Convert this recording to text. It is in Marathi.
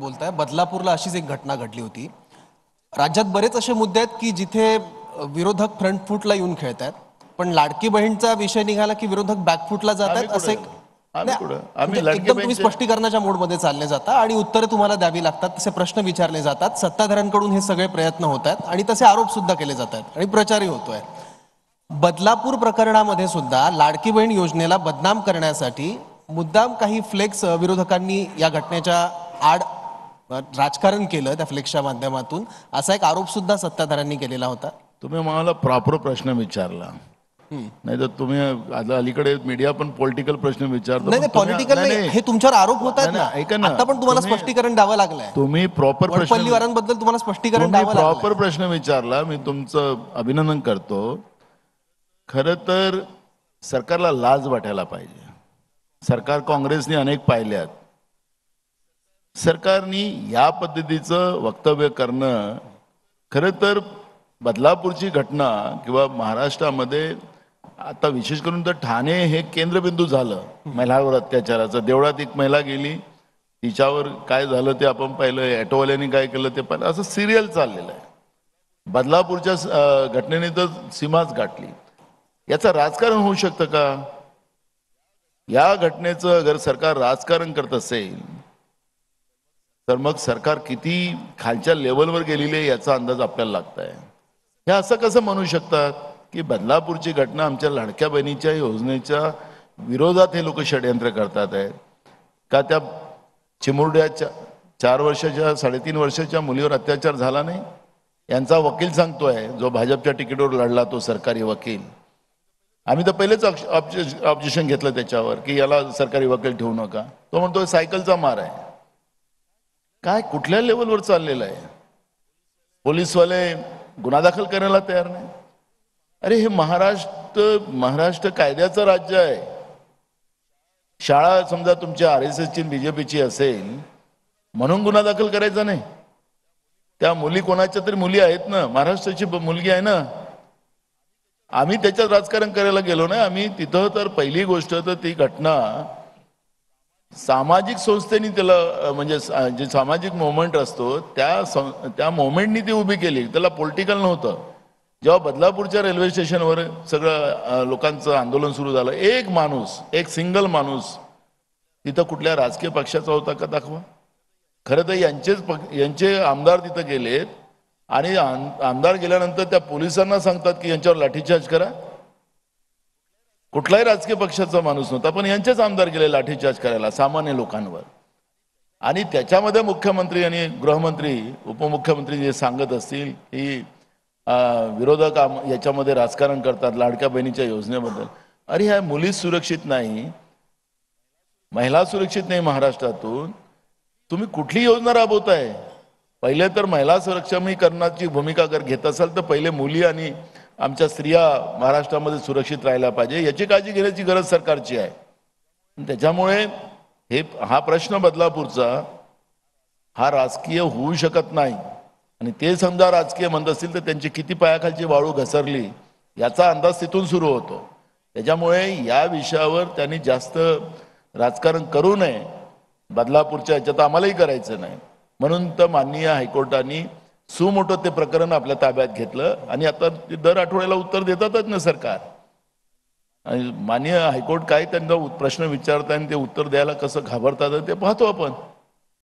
बोलताय. बदलापूरला अशीच एक घटना घडली होती. राज्यात बरेच असे मुद्दे आहेत की जिथे विरोधक फ्रंट फूटला येऊन खेळतायत, पण लाडकी बहीणचा विषय निघाला की विरोधक बॅकफूटला जातात. असं एक आम्ही म्हणजे लाडकी एकदम तुम्ही बहीणचे स्पष्टीकरणाच्या मोडमध्ये चालले जाता आणि उत्तरं तुम्हाला द्यावी लागतात, तसे प्रश्न विचारले जातात. सत्ताधाऱ्यांकडून हे सगळे प्रयत्न होत आहेत आणि तसे आरोप सुद्धा केले जात आहेत आणि प्रचारही होतोय. बदलापूर प्रकरणामध्ये सुद्धा लाडकी बहीण योजनेला बदनाम करण्यासाठी मुद्दाम काही फ्लेक्स विरोधकांनी या घटनेच्या आड राजकारण केलं त्या फ्लेक्सच्या माध्यमातून, असा एक आरोप सुद्धा सत्ताधाऱ्यांनी केलेला होता. तुम्ही मला प्रॉपर प्रश्न विचारला, नाही तर तुम्ही अलीकडे मीडिया पण पॉलिटिकल प्रश्न विचारतो. नाही पॉलिटिकल नाही, हे तुमच्यावर आरोप होत आहेत ना. ऐका ना, आता पण तुम्हाला स्पष्टीकरण द्यावं लागलंय. तुम्ही प्रॉपर प्रश्न वडपल्लीवारांबद्दल तुम्हाला स्पष्टीकरण द्यावं लागलं. प्रॉपर प्रश्न विचारला, मी तुमचं अभिनंदन करतो. खरं तर सरकारला लाज वाटायला पाहिजे. सरकार काँग्रेसने अनेक पाहिल्यात. सरकारने या पद्धतीचं वक्तव्य करणं, खरं तर बदलापूरची घटना किंवा महाराष्ट्रामध्ये आता विशेष करून तर ठाणे हे केंद्रबिंदू झालं महिलांवर अत्याचाराचं. देवळात एक महिला गेली, तिच्यावर काय झालं ते आपण पाहिलं, ऑटोवाल्यांनी काय केलं ते पाहिलं, असं सिरियल चाललेलं आहे. बदलापूरच्या घटनेने तर सीमाच गाठली. याचं राजकारण होऊ शकतं का? या घटनेचं अगर सरकार राजकारण करत असेल तर मग सरकार किती खालच्या लेवलवर गेलेली आहे याचा अंदाज आपल्याला लागतंय. हे असं कसं म्हणू शकतात की बदलापूरची घटना आमच्या लाडक्या बहिणीच्या योजनेच्या विरोधात हे लोक षडयंत्र करतात आहेत का? त्या चिमुरड्याच्या 4 वर्षाच्या 3.5 वर्षाच्या मुलीवर अत्याचार झाला नाही, यांचा वकील सांगतोय, जो भाजपच्या तिकीटवर लढला तो सरकारी वकील. आम्ही तर पहिलेच ऑब्जेक्शन घेतलं त्याच्यावर की याला सरकारी वकील ठेवू नका. तो म्हणतोय सायकलचा मार आहे. काय कुठल्या लेवलवर चाललेलं आहे? पोलीसवाले गुन्हा दाखल करायला तयार नाही. अरे हे महाराष्ट्र कायद्याचं राज्य आहे. शाळा समजा तुमच्या RSSची BJPची असेल म्हणून गुन्हा दाखल करायचा नाही. त्या मुली कोणाच्या तरी मुली आहेत ना, महाराष्ट्राची मुलगी आहे ना. आम्ही त्याच्यात राजकारण करायला गेलो नाही. आम्ही तिथं तर पहिली गोष्ट तर ती घटना सामाजिक संस्थेने त्याला म्हणजे जे सामाजिक मोमेंट असतो त्या मोमेंटनी ती उभी केली, त्याला पॉलिटिकल नव्हतं. जेव्हा बदलापूरच्या रेल्वे स्टेशनवर सगळं लोकांचं आंदोलन सुरू झालं, एक माणूस, एक सिंगल माणूस तिथं कुठल्या राजकीय पक्षाचा होता का दाखवा. खरं तर यांचे आमदार तिथं गेलेत आणि आमदार गेल्यानंतर त्या पोलिसांना सांगतात की यांच्यावर लाठीचार्ज करा. कुठलाही राजकीय पक्षाचा माणूस नव्हता, पण यांचेच आमदार गेले लाठीचार्ज करायला सामान्य लोकांवर. आणि त्याच्यामध्ये मुख्यमंत्री आणि गृहमंत्री उपमुख्यमंत्री जे सांगत असतील की विरोधक याच्यामध्ये राजकारण करतात लाडक्या बहिणीच्या योजनेबद्दल. अरे ह्या मुली सुरक्षित नाही, महिला सुरक्षित नाही महाराष्ट्रातून, तुम्ही कुठली योजना राबवताय? पहिले तर महिला सक्षमीकरणाची भूमिका जर घेत असाल तर पहिले मुली आणि आमच्या स्त्रिया महाराष्ट्रामध्ये सुरक्षित राहायला पाहिजे, याची काळजी घेण्याची गरज सरकारची आहे. त्याच्यामुळे हा प्रश्न बदलापूरचा हा राजकीय होऊ शकत नाही. आणि ते समजा राजकीय म्हणत असतील तर त्यांची किती पायाखालची वाळू घसरली याचा अंदाज तिथून सुरू होतो. त्याच्यामुळे या विषयावर त्यांनी जास्त राजकारण करू नये. बदलापूरच्या याच्यात आम्हालाही करायचं नाही. म्हणून तर माननीय हायकोर्टाने सुमोटो ते प्रकरण आपल्या ताब्यात घेतलं आणि आता दर आठवड्याला उत्तर देतातच ना सरकार. आणि माननीय हायकोर्ट काय त्यांना प्रश्न विचारतात आणि ते उत्तर द्यायला कसं घाबरतात ते पाहतो आपण.